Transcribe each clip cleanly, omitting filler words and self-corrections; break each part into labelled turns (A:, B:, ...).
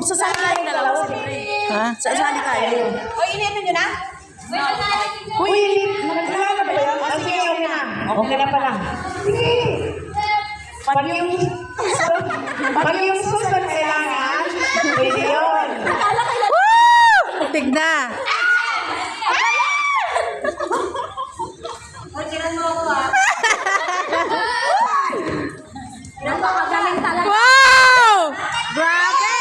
A: Sasali tayo dalawa.
B: Ha?
A: Sasali tayo.
C: O, initin nyo na?
A: Uy, magandang na ba yan? Sige, okay na. Okay na pala. Sige. Pag yung susunod kailangan, pwede yun.
B: Woo! Tigna.
C: Tiran mo ako ah.
B: Wow! Grabe!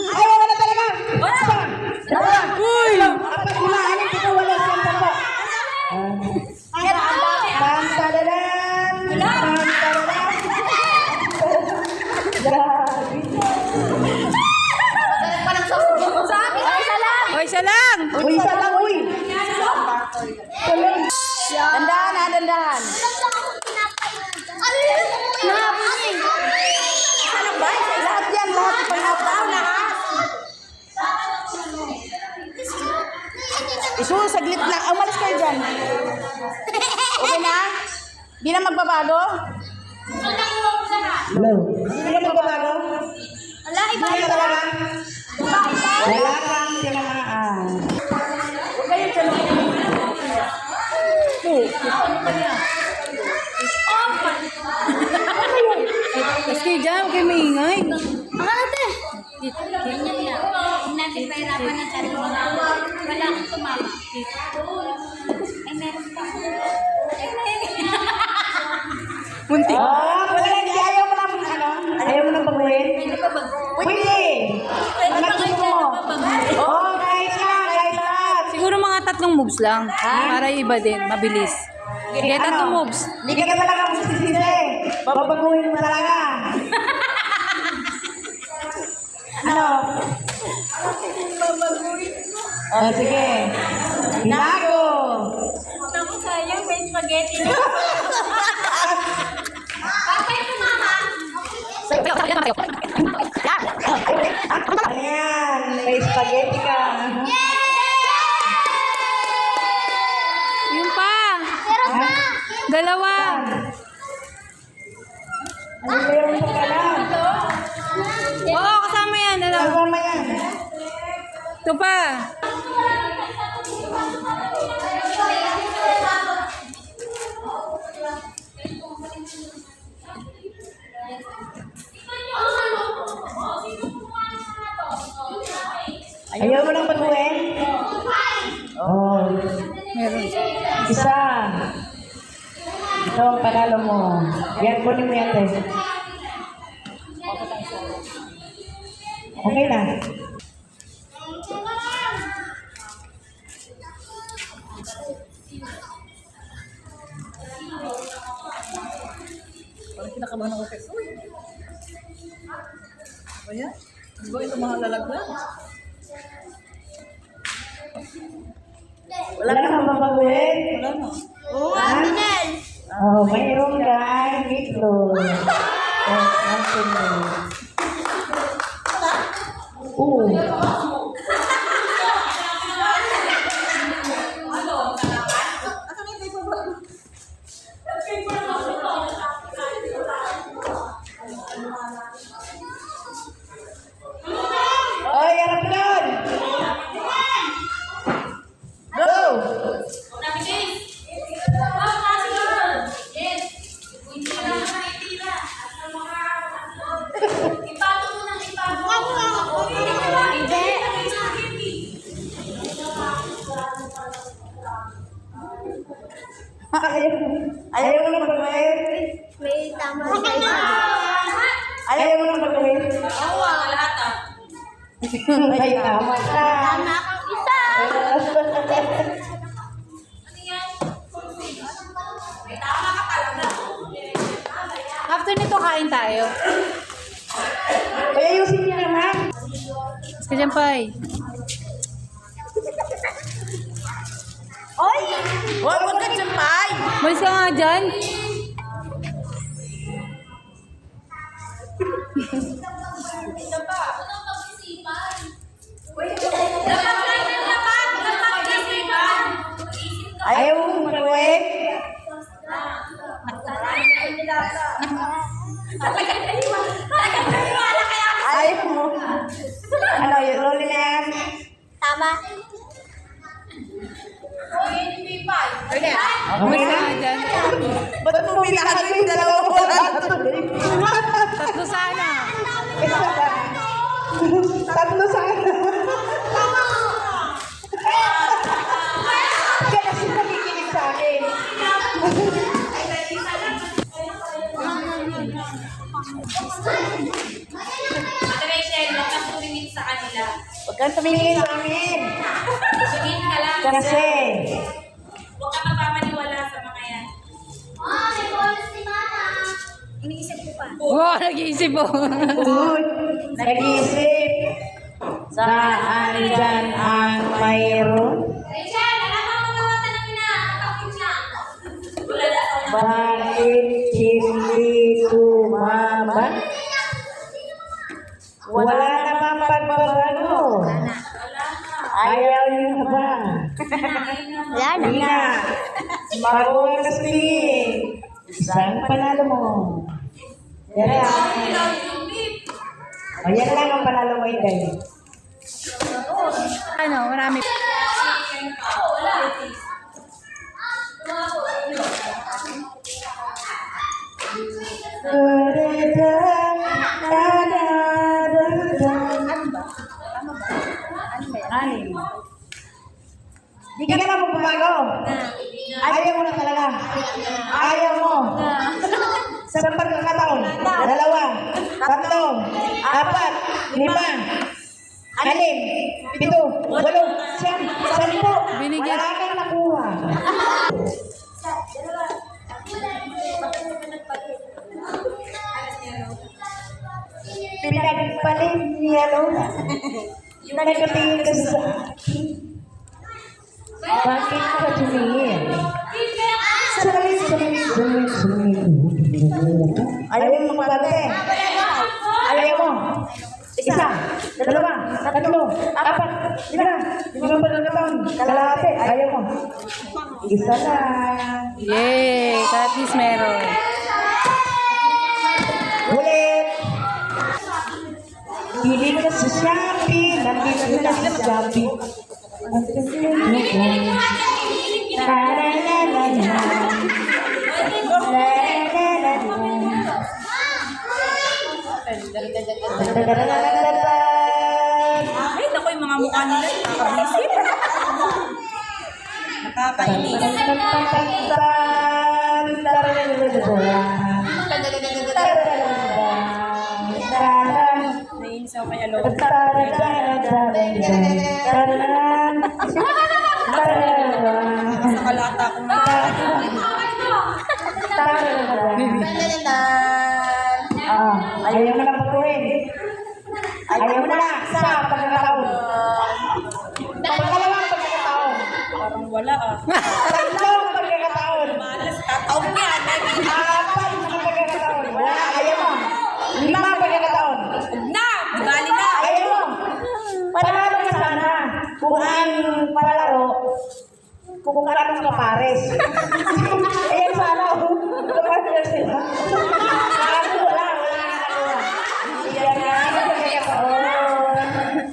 A: Ayaw na talaga.
B: Uy!
A: Kapag humaanin, ito wala siyang tampo. Pantadadan!
B: Hoy, isa lang!
A: Uy, isa lang, uy! Dandahan ha, dandahan. Ano ba? Lahat yan, lahat ipang-apaw na ha. Isu, saglit lang. Umalis kayo dyan. Okay na? Di na magbabago? Hello? Di na magbabago? Di na talaga? Wala kang tinamaan. Huwag kayo tanong.
B: Kasi dyan, huwag kayo maingay.
D: Ganyan lang. Huwag natin pahirapan ng sarili mo. Wala akong tumama. Ay, meron pa.
B: Muntik.
A: Wala hindi. Ayaw mo lang, ano? Ayaw mo lang baguhin?
D: Pwede pa ba?
A: Pwede!
D: Pwede pa kayo
A: Gusto mo?
D: pa ba?
A: Oo, kahit lahat.
B: Siguro mga 3 moves lang. Para iba din, mabilis. Sige, 3 moves.
A: Hindi ka talaga masisisi. Babaguhin mo talaga. Ano? Sige. Hinago.
D: Ako sayang, may spaghetti na. Bakit tumama?
A: Ayan, may spaghetti ka.
B: Yung pa. Dalawa.
A: Ano ba yung ka lang?
B: Oo, kasama yan. Dalawa.
A: Kasama yan.
B: Ito pa.
A: Ayaw mo lang baguhin? Oo.
B: Meron.
A: Isa. Ito ang panalo mo. Yan, kunin mo yan, Tess. Okay na.
C: Parang kinakabahan ako kasi. Ano yan? Di ba ito mga lalagyan?
A: Wala ka nang babaguhin?
C: Wala na.
A: Oh, mayroon guys. Meatloaf. Oh, yarap doon. Go! Ayaw mo lang baguhin?
D: May tama sa
A: Ayaw mo lang baguhin?
D: Oo, lahat ah.
A: Ay, tama ka.
D: Tama kang isa.
B: After nito, kain tayo.
A: Kaya ayusin niya naman.
B: Sige dyan, Pai.
A: Oy! Huwag ka dyan, Pai!
B: Malis ka nga dyan.
A: Ayaw mo baguhin? Ayaw mo. Ano, yung loneliness?
D: Tama.
A: Okay
B: Basta
A: na?
B: nga dyan.
A: Ba't mo pinahan mo yung dalawa ko?
B: Tatlo sana.
A: Isa pa. Tatlo sana. Kaya kasi nakikinig sa akin.
D: Ate Rachel, huwag kang tumingin sa kanila.
A: Huwag kang tumingin sa amin.
D: Tumingin ka lang.
A: Kasi,
D: Huwag kang magpapaniwala sa mga yan. May bonus si Mama. Iniisip ko pa.
B: Wow, nag-iisip po.
A: uy, nag-iisip. Saan dyan ang mayroon?
D: Rachel, alam mo kung gawa tanongin na. Kapag na. Wala na.
A: Bakit hindi tumaman? Wala namang pagbabago. Ayaw niyo na ba?
D: Wala
A: Hindi na. Bago ang kasing. Isang panalo mo. Yan lang. O yan lang ang panalo mo, Inday.
B: Ano, marami.
A: Anim. Di ka na magbabago. Ayaw mo na talaga. Ayaw mo. Sa pagkakataon. 2, 3, 4, 5, 6, 7, 8, 10.
B: Binigyan.
A: Wala kang nakuha. Pinagpalit niya Lola. Nagpatingin ka sa akin. Bakit ka tumingin? Ayaw mo magbate. Ayaw mo. 1, 2, 3, 4, 5 pagkakataon. Kalahati. Ayaw mo. Isa lang.
B: Yay! At least meron.
A: Ulit. Hindi ko na sa Shopee. Nandito na sa Shopee.
C: Ay, naku, yung mga mukha nila, nakakabisip. Nakakainis. Naiinis ako kay Alo. Nakalata ko na.
A: Ayaw mo na pagkuhin. Ayaw mo na sa pagkakataon. Pagkalawang pagkakataon.
C: Parang wala ah.
A: Tatlong pagkakataon.
C: Malas, tataog yan.
A: 4 na pagkakataon. Wala, ayaw mo. 5 pagkakataon.
C: Na! Bali na!
A: Ayaw mo. Panalo ka sana. Kung ang palaro, kung anong kapares. Ayan sana. Kapares sila. Kaso wala nakuha. Yan nga, pagkakataon.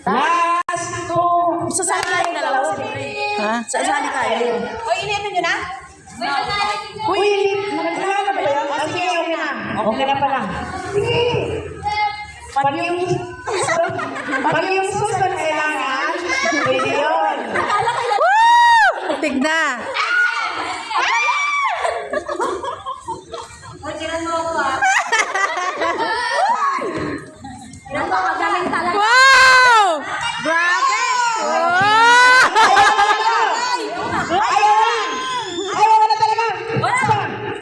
A: Last 2.
C: Sasali tayo dalawa sa libre.
B: Ha?
C: Sasali tayo. O, initin nyo na?
A: Uy, nagkakala na ba yun? Sige, okay na. Okay na pala. Sige. Pag yung susunod kailangan, pwede yun.
B: Woo! Tigna! Wow! Grabe! Wow!
A: Ayaw na! Ayaw na talaga!
B: Uy!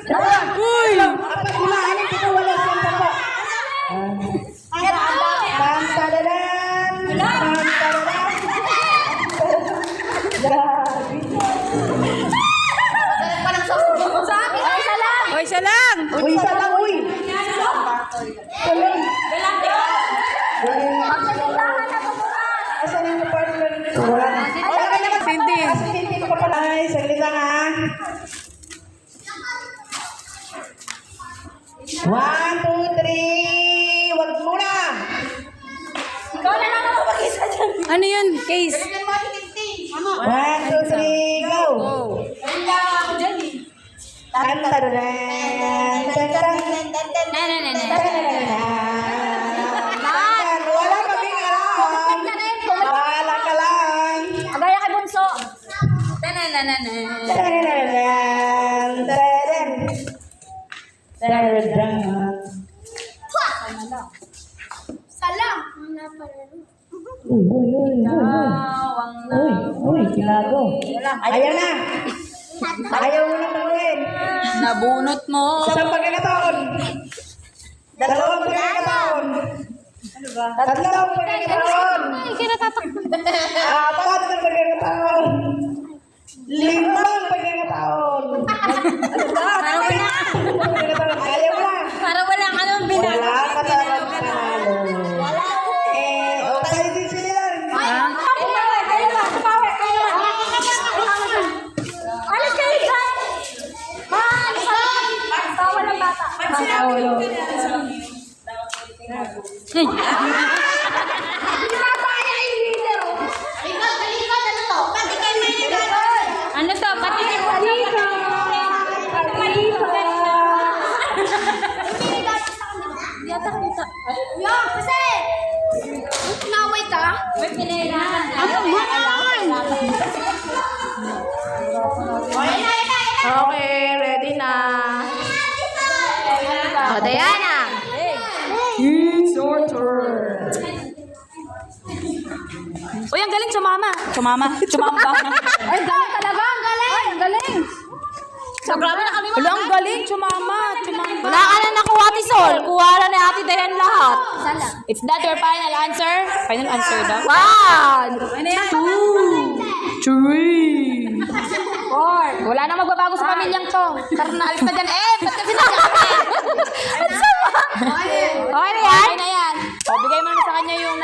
A: 4, 5, 6, 7, 8, 9, 10. Tantadadan! Tantadadan! Grabe.
B: O, isa lang!
A: Uy, isa lang, uy! 1, 2, 3. Wag muna.
C: Ikaw na lang ako mag-isa dyan.
B: Ano yun? Case.
A: 1, 2, 3, go.
B: Go.
C: Wala ako dyan eh.
A: Tan-taran, tan-taran, tan-taran. Wala kaming alam. Bahala ka lang.
C: Agaya kay Bunso.
A: Tararan, tararan. Tararan.
D: Salam.
A: Uy, kilago. Ayaw na. Ayaw mo na manuin.
B: Nabunot mo.
A: Isang pagkakataon. Dalawang pagkakataon. Tatlong pagkakataon. Apat na pagkakataon. 5 pagkakataon. Ayaw na.
C: Para wala ka nang
A: Wala ka talagang panalo. Okay din sila.
C: Alis kayo dyan! Maalis ka! Tawa ng bata. Ano to? Pati
E: Okay, ready na. O, Diana. It's your turn.
B: Uy, ang galing sumama. Sumamba.
E: Ay, galing talaga. Ang galing. Ay, ang galing.
C: So, grabe na kami
B: Wala, ang galing. Sumamba.
E: Wala ka na nakuha, Tisol. Kuha na ni Ate Dayan lahat.
B: Is that your final answer? Final answer daw?
E: 1, 2, 3, 4. Wala na magbabago sa pamilyang to. Tara na, alis na dyan. Ba't kasi nagkakain? Ang sama. Okay na yan?
B: Okay na yan. O, bigay mo na sa kanya yung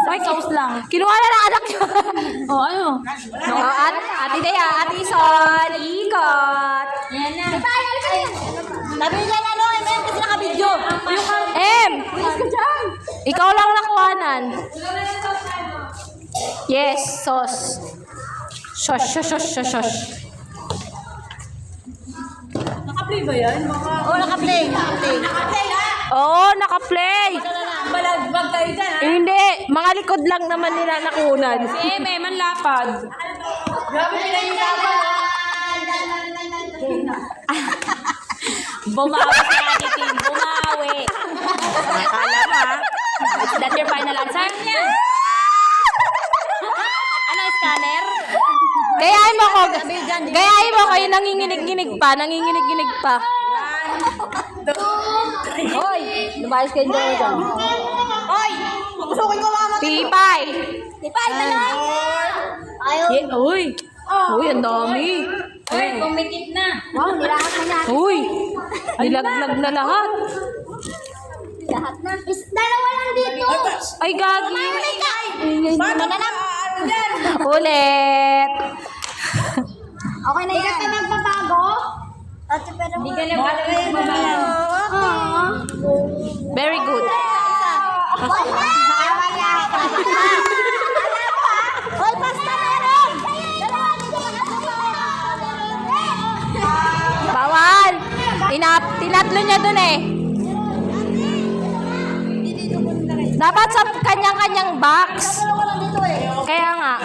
B: Ay, sauce lang.
E: Kinuha na ng anak niya.
B: O, ano?
E: Ate Dayan, Ate Sol, ikot.
C: Yan na. Sabi niya na ano, Em, kasi naka-video.
E: Em! Ikaw lang nakuhanan. Yes, sauce. Shush.
C: Naka-play ba yan? Oo, naka-play. Naka-play ha?
E: Oo, naka-play.
C: Balagbag kayo dyan ha?
E: Hindi, mga likod lang naman nila nakunan.
B: Si Eme, manlapad.
C: Grabe pinahirapan.
B: Bumawi si Ate Tin. Bumawi. Akala mo, ha? Is that your final answer? Ano, scanner?
E: Gayahin mo ko yung nanginginig-ginig pa. Hoy, lumayas kayo dyan.
C: Oy! Pusukin ko mga
E: Tipay.
C: Tipay na lang!
E: Uy, ang dami.
C: Oy, kumikit na.
D: Wow, nilahat na niya.
E: Uy, nilaglag na lahat.
D: Lahat na. Dalawa lang dito.
E: Ay, gagi.
C: Paano na lang?
E: Ulit.
D: Okay na yan. Hindi ka nagbabago? Ate, pero...
C: Hindi ka na magbabago.
E: Very good.
D: Hoy, basta meron!
E: Bawal. Tinatlo niya dun eh. Dapat sa kanyang-kanyang box. Kaya nga.